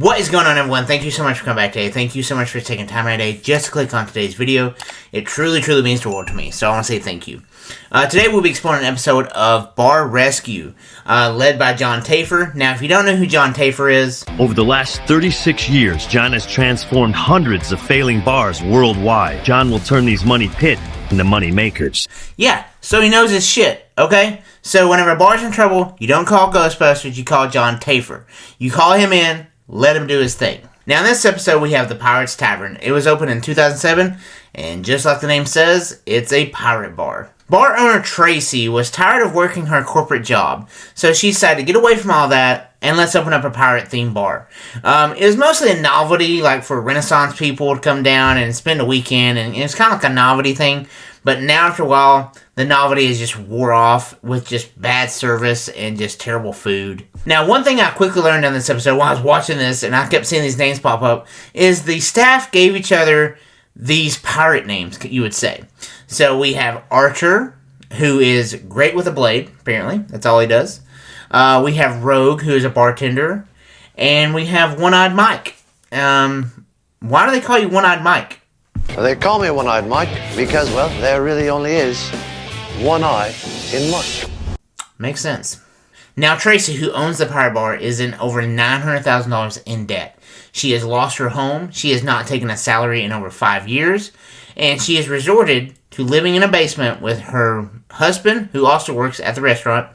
What is going on, everyone? Thank you so much for coming back today. Thank you so much for taking time out of your day just to click on today's video. It truly means the world to me, so I want to say thank you. Today we'll be exploring an episode of Bar Rescue, led by Jon Taffer. Now, if you don't know who Jon Taffer is... Over the last 36 years, Jon has transformed hundreds of failing bars worldwide. Jon will turn these money pit into money makers. Yeah, so he knows his shit, okay? So whenever a bar's in trouble, you don't call Ghostbusters, you call Jon Taffer. You call him in, let him do his thing. Now, in this episode, we have the Pirates Tavern. It was opened in 2007, and just like the name says, it's a pirate bar. Bar owner Tracy was tired of working her corporate job, so she decided to get away from all that, and let's open up a pirate-themed bar. It was mostly a novelty, like for Renaissance people to come down and spend a weekend, and it was kind of like a novelty thing. But now, after a while, the novelty is just wore off with just bad service and just terrible food. Now, one thing I quickly learned on this episode while I was watching this, and I kept seeing these names pop up, is the staff gave each other these pirate names, you would say. So we have Archer, who is great with a blade, apparently. That's all he does. We have Rogue, who is a bartender. And we have One-Eyed Mike. Why do they call you One-Eyed Mike? They call me One-Eyed Mike because, well, there really only is one eye in Mike. Makes sense. Now, Tracy, who owns the pirate bar, is in over $900,000 in debt. She has lost her home, she has not taken a salary in over 5 years, and she has resorted to living in a basement with her husband, who also works at the restaurant,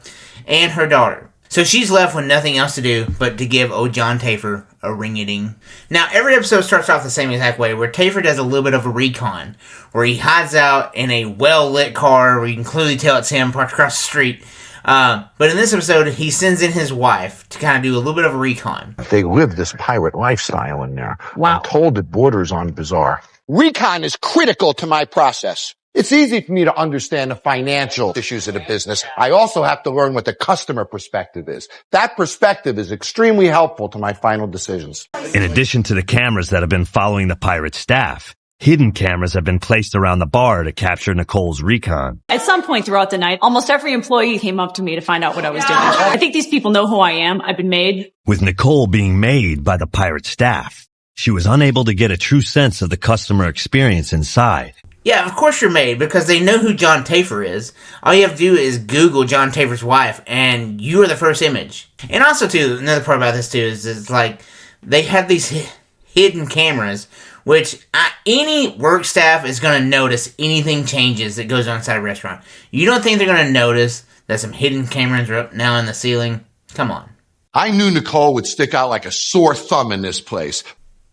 and her daughter. So she's left with nothing else to do but to give old Jon Taffer a ring-a-ding. Now, every episode starts off the same exact way, where Taffer does a little bit of a recon, where he hides out in a well-lit car where you can clearly tell it's him parked across the street. But in this episode, he sends in his wife to kind of do a little bit of a recon. They live this pirate lifestyle in there. Wow. I'm told it borders on bizarre. Recon is critical to my process. It's easy for me to understand the financial issues of the business. I also have to learn what the customer perspective is. That perspective is extremely helpful to my final decisions. In addition to the cameras that have been following the pirate staff, hidden cameras have been placed around the bar to capture Nicole's recon. At some point throughout the night, almost every employee came up to me to find out what I was doing. I think these people know who I am. I've been made. With Nicole being made by the pirate staff, she was unable to get a true sense of the customer experience inside. Yeah, of course you're made, because they know who Jon Taffer is. All you have to do is Google Jon Taffer's wife, and you are the first image. And also, too, another part about this, too, is like, they have these hidden cameras, which any work staff is going to notice anything changes that goes on inside a restaurant. You don't think they're going to notice that some hidden cameras are up now in the ceiling? Come on. I knew Nicole would stick out like a sore thumb in this place.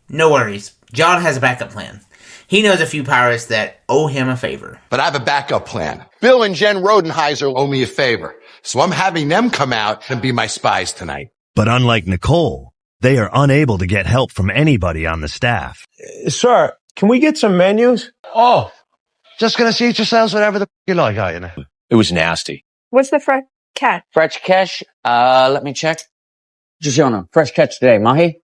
No worries. Jon has a backup plan. He knows a few pirates that owe him a favor. But I have a backup plan. Bill and Jen Rodenheiser owe me a favor. So I'm having them come out and be my spies tonight. But unlike Nicole, they are unable to get help from anybody on the staff. Sir, can we get some menus? Oh, just gonna seat yourselves whatever the you like, are you know? It was nasty. What's the fresh catch? Fresh catch? Let me check. Giorno, fresh catch today. Mahi?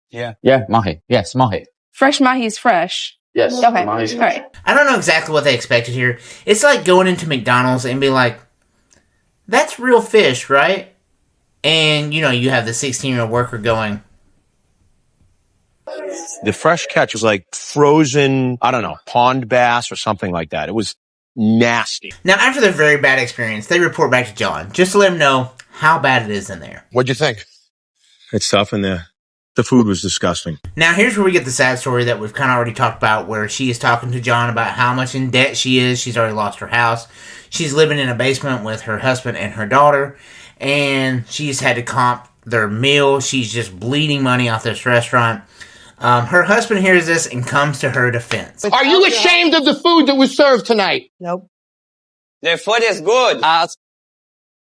Yeah. Yeah, mahi. Yes, mahi. Fresh mahi's fresh. Yes. Okay. Mahi's All right. I don't know exactly what they expected here. It's like going into McDonald's and be like, that's real fish, right? And, you know, you have the 16-year-old worker going, The fresh catch was like frozen, I don't know, pond bass or something like that. It was nasty. Now, after their very bad experience, they report back to Jon, just to let him know how bad it is in there. What'd you think? It's tough in there. The food was disgusting. Now, here's where we get the sad story that we've kind of already talked about, where she is talking to Jon about how much in debt she is. She's already lost her house. She's living in a basement with her husband and her daughter, and she's had to comp their meal. She's just bleeding money off this restaurant. Her husband hears this and comes to her defense. Are you ashamed of the food that was served tonight? Nope. The food is good.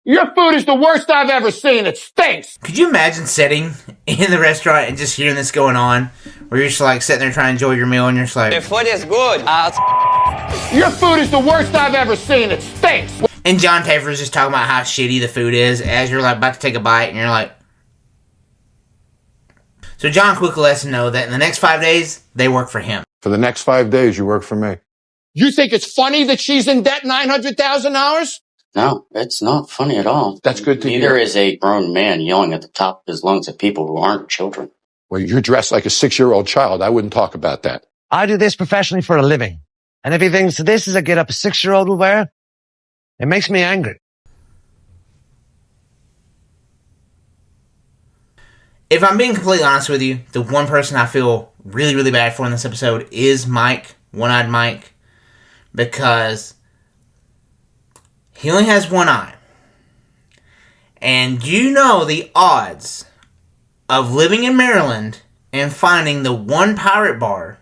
Your food is the worst I've ever seen. It stinks. Could you imagine sitting in the restaurant and just hearing this going on, where you're just like sitting there trying to enjoy your meal and you're just like, food is good. Your food is the worst I've ever seen. It stinks. and Jon Taffer is just talking about how shitty the food is as you're like about to take a bite and you're like. So Jon quickly lets him know that in the next 5 days, they work for him. For the next 5 days, you work for me. You think it's funny that she's in debt $900,000? No, it's not funny at all. That's good to Neither hear. is a grown man yelling at the top of his lungs at people who aren't children. Well, you're dressed like a 6-year-old child. I wouldn't talk about that. I do this professionally for a living. And if he thinks this is a get up a 6-year-old will wear, it makes me angry. If I'm being completely honest with you, the one person I feel really, really bad for in this episode is Mike, One-Eyed Mike, because he only has one eye. And you know the odds of living in Maryland and finding the one pirate bar,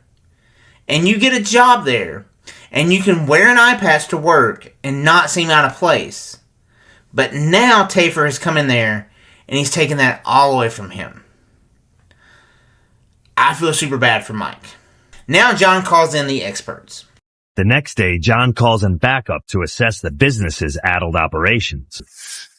and you get a job there, and you can wear an eye patch to work and not seem out of place. But now Taffer has come in there, and he's taken that all away from him. I feel super bad for Mike. Now John calls in the experts. The next day, John calls in backup to assess the business's addled operations.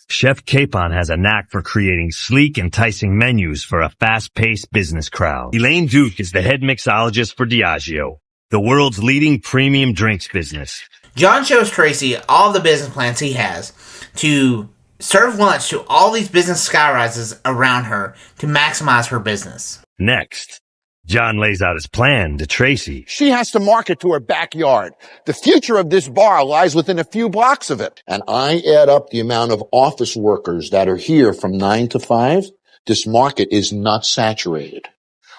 Chef Capon has a knack for creating sleek, enticing menus for a fast-paced business crowd. Elaine Duke is the head mixologist for Diageo, the world's leading premium drinks business. John shows Tracy all the business plans he has to serve lunch to all these business skyrises around her to maximize her business. Next, John lays out his plan to Tracy. She has to market to her backyard. The future of this bar lies within a few blocks of it. And I add up the amount of office workers that are here from 9 to 5. This market is not saturated.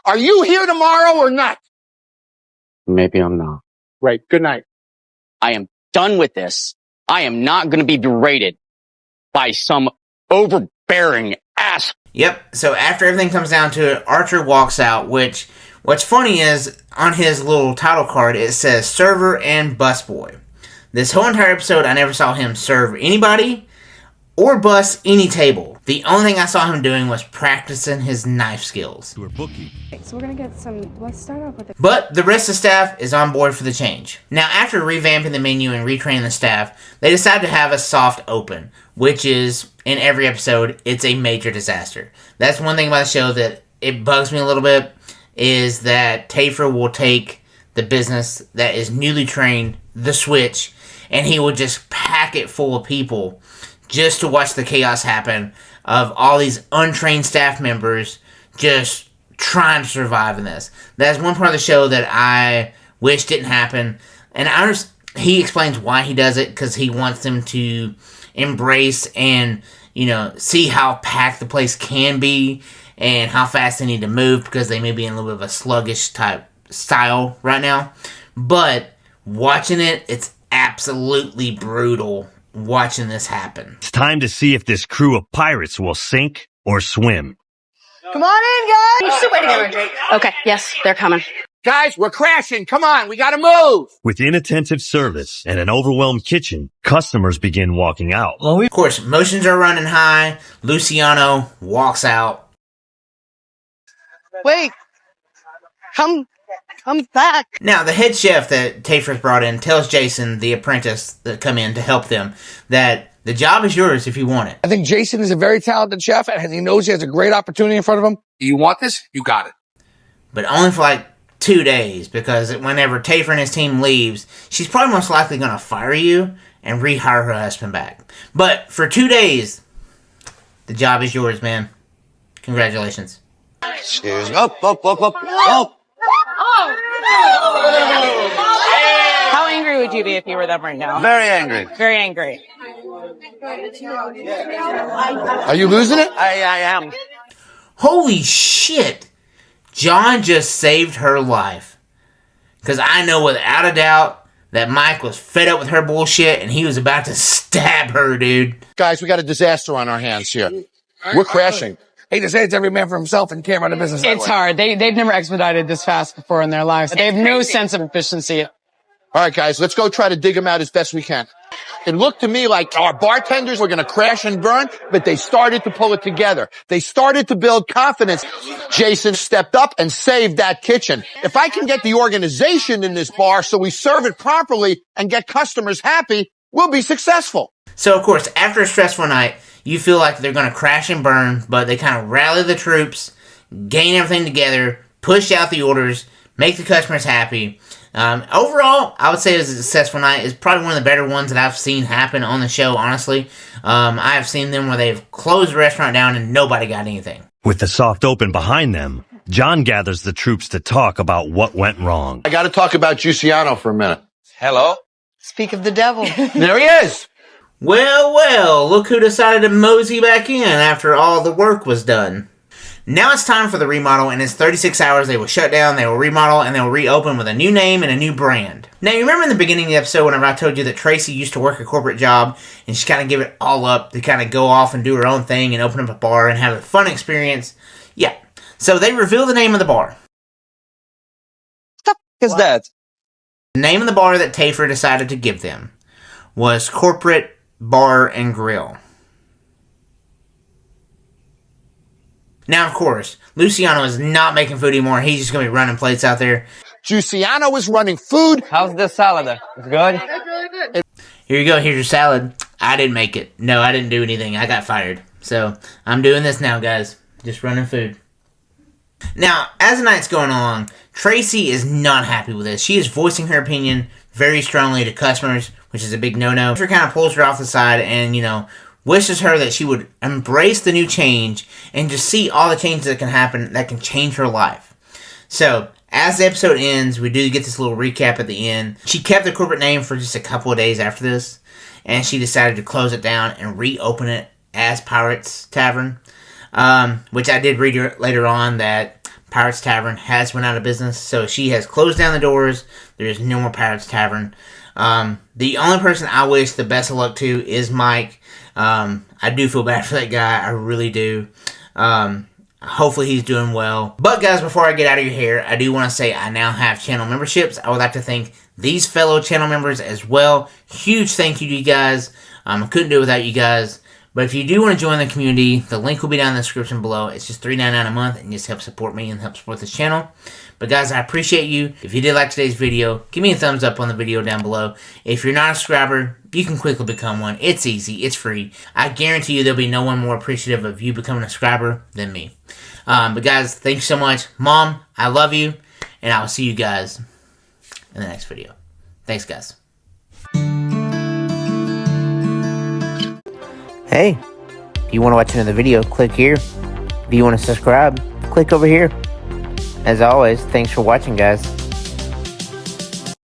Are you here tomorrow or not? Maybe I'm not. Right. Good night. I am done with this. I am not going to be berated by some overbearing ass. Yep, so after everything comes down to it, Archer walks out, which, what's funny is, on his little title card, it says server and busboy. This whole entire episode, I never saw him serve anybody or bus any table. The only thing I saw him doing was practicing his knife skills. So we're gonna get some, let's start off with it. But the rest of the staff is on board for the change. Now, after revamping the menu and retraining the staff, they decide to have a soft open, which is, in every episode, it's a major disaster. That's one thing about the show that it bugs me a little bit, is that Taffer will take the business that is newly trained, the Switch, and he will just pack it full of people just to watch the chaos happen of all these untrained staff members just trying to survive in this. That's one part of the show that I wish didn't happen. And he explains why he does it, because he wants them to embrace and, see how packed the place can be and how fast they need to move, because they may be in a little bit of a sluggish type style right now. But watching it, it's absolutely brutal watching this happen. It's time to see if this crew of pirates will sink or swim. Come on in, guys! We're still waiting on our drink. Okay, yes, they're coming. Guys, we're crashing. Come on. We got to move. With inattentive service and an overwhelmed kitchen, customers begin walking out. Of course, emotions are running high. Luciano walks out. Wait! Come back! Now, the head chef that Taffer's brought in tells Jason, the apprentice that come in to help them, that the job is yours if you want it. I think Jason is a very talented chef, and he knows he has a great opportunity in front of him. You want this? You got it. But only for 2 days, because whenever Taffer and his team leaves, she's probably most likely going to fire you and rehire her husband back. But for 2 days, the job is yours, man. Congratulations. Cheers. Up. Oh. How angry would you be if you were them right now? Very angry. Very angry. Are you losing it? I am. Holy shit! John just saved her life. Because I know without a doubt that Mike was fed up with her bullshit and he was about to stab her, dude. Guys, we got a disaster on our hands here. We're crashing. Hate to say it's every man for himself and can't run a business that It's way. hard. They've never expedited this fast before in their lives. They have no sense of efficiency. All right, guys, let's go try to dig them out as best we can. It looked to me like our bartenders were going to crash and burn, but they started to pull it together. They started to build confidence. Jason stepped up and saved that kitchen. If I can get the organization in this bar so we serve it properly and get customers happy, we'll be successful. So, of course, after a stressful night, you feel like they're going to crash and burn, but they kind of rally the troops, gain everything together, push out the orders, make the customers happy. Overall, I would say it was a successful night. It's probably one of the better ones that I've seen happen on the show, honestly. I have seen them where they've closed the restaurant down and nobody got anything. With the soft open behind them, John gathers the troops to talk about what went wrong. I got to talk about Giussiano for a minute. Hello? Speak of the devil. There he is. Well, look who decided to mosey back in after all the work was done. Now it's time for the remodel, and in 36 hours they will shut down, they will remodel, and they will reopen with a new name and a new brand. Now, you remember in the beginning of the episode whenever I told you that Tracy used to work a corporate job, and she kind of gave it all up to kind of go off and do her own thing and open up a bar and have a fun experience? Yeah. So they reveal the name of the bar. What the f*** is that? The name of the bar that Taffer decided to give them was Corporate Bar and Grill. Now, of course, Luciano is not making food anymore. He's just going to be running plates out there. Giussiano is running food. How's the salad? It's good? Here you go. Here's your salad. I didn't make it. No, I didn't do anything. I got fired. So, I'm doing this now, guys. Just running food. Now, as the night's going along, Tracy is not happy with this. She is voicing her opinion very strongly to customers, which is a big no-no. She kind of pulls her off the side and, wishes her that she would embrace the new change and just see all the changes that can happen that can change her life. So, as the episode ends, we do get this little recap at the end. She kept the corporate name for just a couple of days after this, and she decided to close it down and reopen it as Pirates Tavern, which I did read later on that Pirates Tavern has went out of business, so she has closed down the doors. There is no more Pirates Tavern. The only person I wish the best of luck to is Mike. I do feel bad for that guy. I really do. Hopefully he's doing well. But guys, before I get out of your hair, I do want to say I now have channel memberships. I would like to thank these fellow channel members as well. Huge thank you to you guys. I couldn't do it without you guys. But if you do want to join the community, the link will be down in the description below. It's just $3.99 a month and just help support me and help support this channel. But guys, I appreciate you. If you did like today's video, give me a thumbs up on the video down below. If you're not a subscriber, you can quickly become one. It's easy. It's free. I guarantee you there'll be no one more appreciative of you becoming a subscriber than me. But guys, thanks so much. Mom, I love you. And I will see you guys in the next video. Thanks, guys. Hey, if you want to watch another video, click here. If you want to subscribe, click over here. As always, thanks for watching, guys.